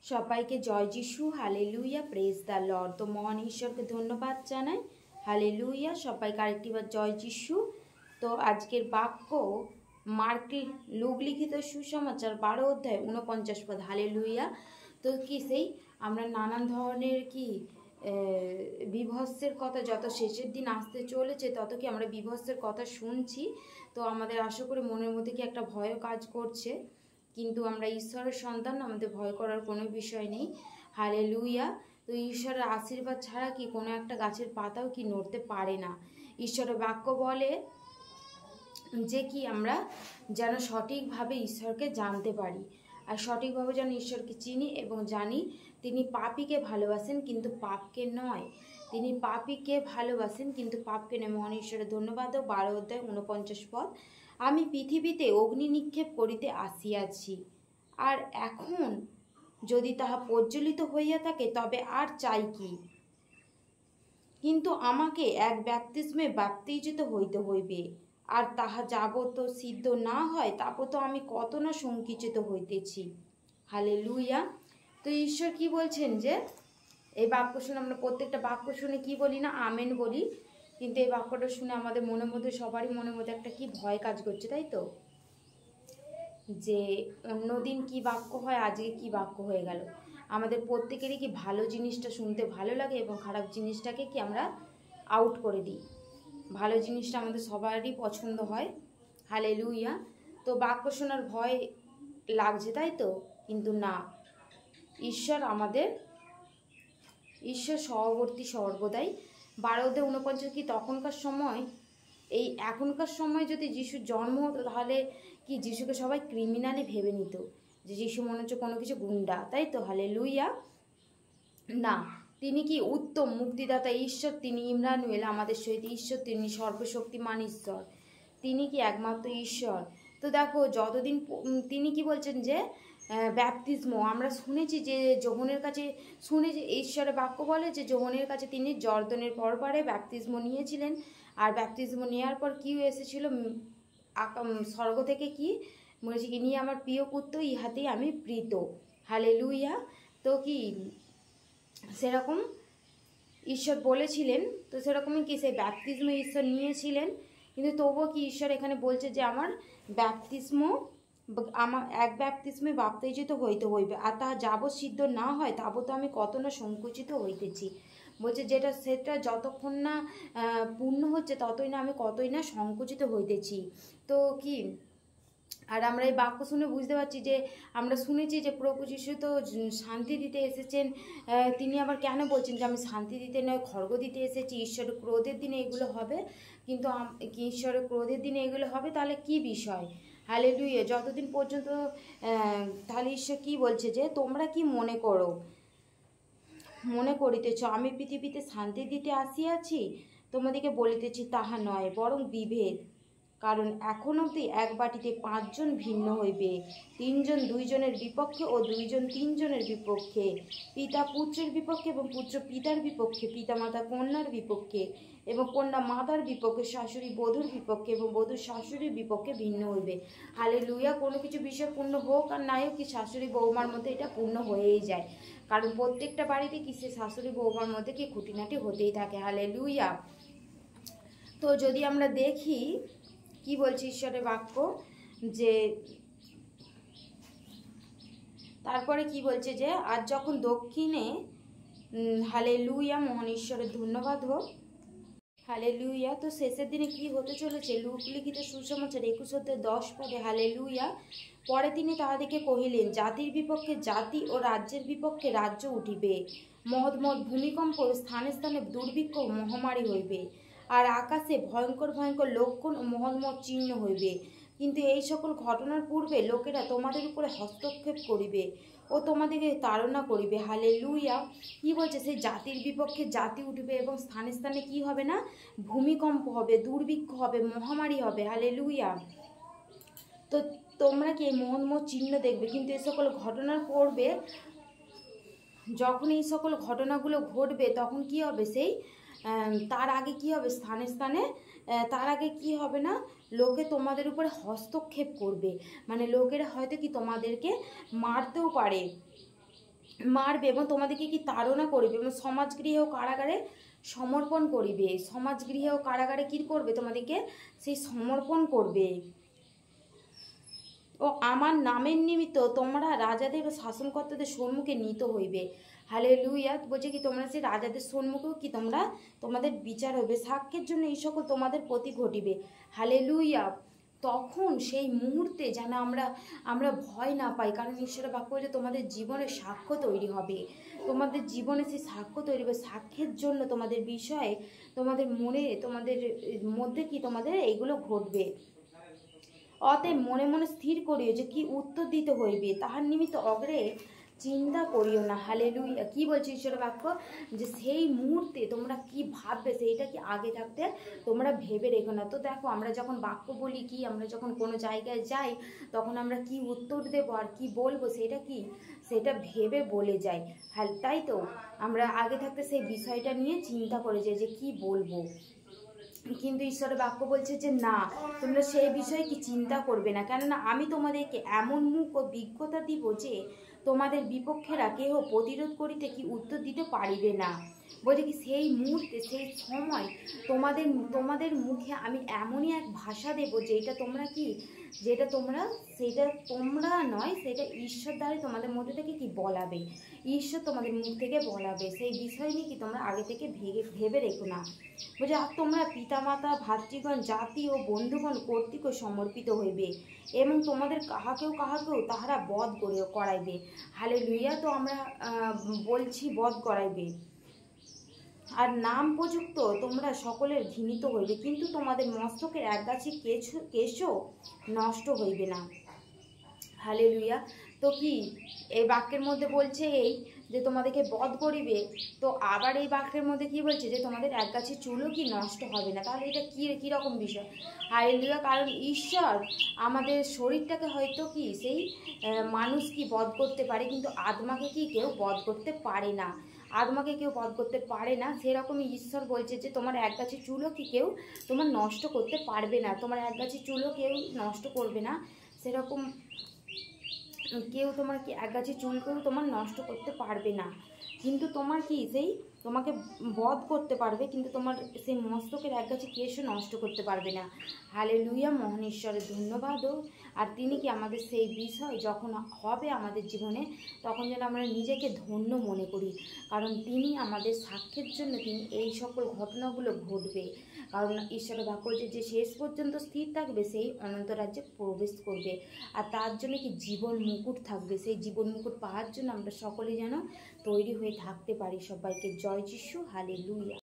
সবাইকে জয় যিশু, hallelujah, praise the Lord. তো মহান ঈশ্বরকে ধন্যবাদ জানাই, হালেলুয়া। সবাইকে আরেকটিবার জয় যিশু। তো আজকের বাক্য লুক লিখিত সুসমাচার 12 অধ্যায় 49 পদ, হালেলুয়া। তো কি সেই আমরা নানান ধরনের বিভৎসের কথা, যত শেষের দিন আসতে চলেছে তত কি আমরা বিভৎসের কথা শুনছি। তো আমাদের আশা করি মনের মধ্যে কি একটা ভয়ও কাজ করছে, কিন্তু আমরা ঈশ্বরের সন্তান, আমাদের ভয় করার কোনো বিষয় নেই, হালেলুয়া। তো ঈশ্বরের আশীর্বাদ ছাড়া কি কোনো একটা গাছের পাতাও কি নড়তে পারে না। ঈশ্বরের বাক্য বলে যে কি আমরা যেন সঠিকভাবে ঈশ্বরকে জানতে পারি, আর সঠিকভাবে যেন ঈশ্বরকে চিনি এবং জানি তিনি পাপীকে ভালোবাসেন কিন্তু পাপকে নয়। তিনি পাপীকে ভালোবাসেন কিন্তু পাপকে নয়। মহান ঈশ্বরের ধন্যবাদ। 12 অধ্যায় 49 পদ, আমি পৃথিবীতে অগ্নি নিক্ষেপ করিতে আসিয়াছি, আর এখন যদি তাহা প্রজ্বলিত হইয়া থাকে তবে আর চাই কি? কিন্তু আমাকে এক বাপ্তিস্মে বাপ্তিজিত হইতে হইবে, আর তাহা যাবত সিদ্ধ না হয় তাবত আমি কত না সংকুচিত হইতেছি, হালেলুয়া। তো ঈশ্বর কি বলছেন যে এই বাক্য শুনে আমরা প্রত্যেকটা বাক্য শুনে কি বলি না, আমেন বলি, কিন্তু এই বাক্যটা শুনে আমাদের মনের মধ্যে, সবারই মনের মধ্যে একটা কি ভয় কাজ করছে, তাই তো? যে অন্যদিন কি বাক্য হয়, আজকে কি বাক্য হয়ে গেল। আমাদের প্রত্যেকেরই কি ভালো জিনিসটা শুনতে ভালো লাগে এবং খারাপ জিনিসটাকে কি আমরা আউট করে দিই। ভালো জিনিসটা আমাদের সবারই পছন্দ হয়, হালেলুয়া। তো বাক্য শোনার ভয় লাগছে, তাই তো? কিন্তু না, ঈশ্বর সহবর্তী সর্বদাই। 12 অধ্যায় 49 কি তখনকার সময়, এই এখনকার সময় যদি যিশুর জন্ম হতো তাহলে কি যিশুকে সবাই ক্রিমিনালি ভেবে নিত, যে যিশু মনে হচ্ছে কোনো কিছু গুন্ডা, তাই তো? হালেলুয়া। না, তিনি কি উত্তম মুক্তিদাতা ঈশ্বর, তিনি ইম্মানুয়েল, আমাদের সহিত ঈশ্বর, তিনি সর্বশক্তিমান ঈশ্বর, তিনি কি একমাত্র ঈশ্বর। তো দেখো, যতদিন তিনি কি বলছেন যে ব্যাপতিস্ম, আমরা শুনেছি যে যোহনের কাছে, শুনেছি ঈশ্বরের বাক্য বলে যে যোহনের কাছে তিনি জর্দনের পরপারে ব্যাপতিস্ম নিয়েছিলেন, আর ব্যাপতিস্ম নেওয়ার পর কি এসেছিল, স্বর্গ থেকে কি বলেছে, ইনি আমার প্রিয় পুত্র, ইহাতেই আমি প্রীত, হালেলুয়া। তো কি সেরকম ঈশ্বর বলেছিলেন, তো সেরকমই কি সেই ব্যাপতিস্ম ঈশ্বর নিয়েছিলেন, কিন্তু তবুও কি ঈশ্বর এখানে বলছে যে আমার এক ব্যাপতিস্মে বাপ্তিজিত হইতে হইবে, আর তাহা যাবৎ সিদ্ধ না হয় তাবৎ আমি কত না সংকুচিত হইতেছি। বলছে সেটা যতক্ষণ না পূর্ণ হচ্ছে ততই না আমি কতই না সংকুচিত হইতেছি। তো কি, আর আমরা এই বাক্য শুনে বুঝতে পারছি যে আমরা শুনেছি যে প্রভু যিশু তো শান্তি দিতে এসেছেন, তিনি আবার কেন বলছেন যে আমি শান্তি দিতে নয় খড়গ দিতে এসেছি। ঈশ্বরের ক্রোধের দিনে এগুলো হবে, কিন্তু ঈশ্বরের ক্রোধের দিনে এগুলো হবে, তাহলে কি বিষয়, হালেলুয়া। যতদিন পর্যন্ত তাহলে ঈশ্বর কি বলছে যে তোমরা কি মনে করিতেছ আমি পৃথিবীতে শান্তি দিতে আসিয়াছি? তোমাদেরকে বলিতেছি তাহা নয়, বরং বিভেদ। কারণ এখন অবধি এক বাটিতে 5 জন ভিন্ন হইবে, 3 জন 2 জনের বিপক্ষে ও 2 জন 3 জনের বিপক্ষে, পিতা পুত্রের বিপক্ষে এবং পুত্র পিতার বিপক্ষে, পিতা মাতা কন্যার বিপক্ষে এবং কন্যা মাতার বিপক্ষে, শাশুড়ি বধূর বিপক্ষে এবং বধূর শাশুড়ির বিপক্ষে ভিন্ন হইবে, হালেলুয়া। কোনো কিছু বিষয় পূর্ণ হোক আর নাই হোক, কি শাশুড়ি বৌমার মধ্যে এটা পূর্ণ হয়েই যায়, কারণ প্রত্যেকটা বাড়িতে কি সে শাশুড়ি বৌমার মধ্যে কি খুঁটিনাটি হতেই থাকে, হালেলুয়া। তো যদি আমরা দেখি কি বলছে ঈশ্বরের বাক্য, যে তারপরে কি বলছে যে আজ যখন দক্ষিণে, হালেলুয়া, মহান ঈশ্বরের ধন্যবাদ হোক, হালেলুয়া। তো শেষের দিনে কি হতে চলেছে, লুক লিখিত সুসমাচার 21 অধ্যায় 10 পদে, হালেলুয়া। পরে তিনি তাহাদিকে কহিলেন, জাতির বিপক্ষে জাতি ও রাজ্যের বিপক্ষে রাজ্য উঠিবে, মহৎ মহৎ ভূমিকম্প, স্থানে স্থানে দুর্ভিক্ষ মহামারী হইবে, আর আকাশে ভয়ঙ্কর ভয়ঙ্কর লক্ষণ ও মহৎ মহৎ চিহ্ন হইবে। কিন্তু এই সকল ঘটনার পূর্বে লোকেরা তোমাদের উপরে হস্তক্ষেপ করিবে ও তোমাদেরকে তাড়না করিবে, হালেলুয়া। কি বলছে, সেই জাতির বিপক্ষে জাতি উঠবে এবং স্থানে স্থানে কি হবে না, ভূমিকম্প হবে, দুর্ভিক্ষ হবে, মহামারী হবে, হালেলুয়া। তো তোমরা কি এই মহৎ মহৎ চিহ্ন দেখবে, কিন্তু এই সকল ঘটনার পূর্বে, যখন এই সকল ঘটনাগুলো ঘটবে তখন কি হবে, সেই তার আগে কি হবে, স্থানে স্থানে তার আগে কি হবে না, লোকে তোমাদের উপরে হস্তক্ষেপ করবে, মানে লোকেরা হয়তো কি তোমাদেরকে মারতেও পারে, মারবে এবং তোমাদেরকে কি তাড়না করবে এবং সমাজগৃহে ও কারাগারে সমর্পণ করিবে। সমাজগৃহে ও কারাগারে কী করবে? তোমাদেরকে সেই সমর্পণ করবে। ও আমার নামের নিমিত্ত তোমরা রাজাদের ও শাসনকর্তাদের সম্মুখে নীত হইবে। হালেলুয়া। বলছে কি তোমরা সেই রাজাদের সম্মুখেও কি তোমরা তোমাদের বিচার হবে, সাক্ষ্যের জন্য এই সকল তোমাদের প্রতি ঘটিবে। হালেলুয়া। তখন সেই মুহূর্তে যেন আমরা ভয় না পাই, কারণ ঈশ্বরের বাক্য বলছে তোমাদের জীবনে সাক্ষ্য তৈরি হবে, তোমাদের জীবনে সেই সাক্ষ্য তৈরি হবে। সাক্ষ্যের জন্য তোমাদের বিষয়ে তোমাদের মনে তোমাদের মধ্যে কি তোমাদের এইগুলো ঘটবে। অতএব মনে মনে স্থির করিও যে কি উত্তর দিতে হইবে, তাহার নিমিত্ত অগ্রে চিন্তা করিও না। হালেলুয়া। কি বলছে ঈশ্বরের বাক্য? যে সেই মুহূর্তে তোমরা কি ভাববে সেইটা কি আগে থাকতে তোমরা ভেবে রেখো না। তো দেখো, আমরা যখন বাক্য বলি কি, আমরা যখন কোনো জায়গায় যাই তখন আমরা কি উত্তর দেবো আর কি বলবো সেটা ভেবে বলে যাই। তাই তো আমরা আগে থাকতে সেই বিষয়টা নিয়ে চিন্তা করে যাই যে কি বলবো। কিন্তু ঈশ্বরের বাক্য বলছে যে না, তোমরা সেই বিষয়ে কি চিন্তা করবে না, কেননা আমি তোমাদেরকে এমন মুখ ও বিজ্ঞতা দিব যে তোমাদের বিপক্ষেরা কেহ প্রতিরোধ করিতে কি উত্তর দিতে পারিবে না। বলছে কি সেই মুহূর্তে সেই সময় তোমাদের মুখে আমি এমনই এক ভাষা দেব যেটা তোমরা নয়, সেটা ঈশ্বর দ্বারা তোমাদের মধ্যে থেকে কি বলাবে, ঈশ্বর তোমাদের মুখ থেকে বলাবে। সেই বিষয় নিয়ে কি তোমরা আগে থেকে ভেবে রেখো না। বলছে আর তোমরা পিতামাতা ভাতৃগণ জাতি ও বন্ধুগণ কর্তৃক সমর্পিত হইবে এবং তোমাদের কাহাকেও তাহারা বধ করাইবে। হালেলুয়া। তো আমরা বলছি বধ করাইবে। আর নাম প্রযুক্ত তোমরা সকলের ঘৃণিত হইবে, কিন্তু তোমাদের মস্তকের একগাছি কেশও নষ্ট হইবে না। হালেলুয়া। তো কি এই বাক্যের মধ্যে বলছে এই যে তোমাদেরকে বধ করিবে, তো আবার এই বাক্যের মধ্যে কি বলছে যে তোমাদের একগাছি চুলও কি নষ্ট হবে না। তাহলে এটা কীরকম বিষয়? হালেলুয়া। কারণ ঈশ্বর আমাদের শরীরটাকে হয়তো কি সেই মানুষ কি বধ করতে পারে, কিন্তু আত্মাকে কি কেউ বধ করতে পারে না। আত্মাকে কেউ বধ করতে পারে না। সেরকমই ঈশ্বর বলছে যে তোমার একগাছি চুলও কি কেউ তোমার নষ্ট করতে পারবে না, তোমার একগাছি চুলও কেউ নষ্ট করবে না। সেরকম কেউ তোমার কি একগাছি চুলকেও তোমার নষ্ট করতে পারবে না, কিন্তু তোমার কি সেই তোমাকে বধ করতে পারবে, কিন্তু তোমার সেই মস্তকের একগাছি কেশও নষ্ট করতে পারবে না। হালেলুয়া। মহান ঈশ্বরের ধন্যবাদও। আর তিনি কি আমাদের সেই বিষয় যখন হবে আমাদের জীবনে, তখন যেন আমরা নিজেকে ধন্য মনে করি, কারণ তিনি আমাদের সাক্ষ্যের জন্য তিনি এই সকল ঘটনাগুলো ঘটবে। কারণ ঈশ্বরের বাক্য যে শেষ পর্যন্ত স্থির থাকবে সেই অনন্ত রাজ্যে প্রবেশ করবে, আর তার জন্য কি জীবন মুকুট থাকবে। সেই জীবন মুকুট পাওয়ার জন্য আমরা সকলে যেন তৈরি হয়ে থাকতে পারি। সবাইকে জয় যিশু। হালেলুয়া।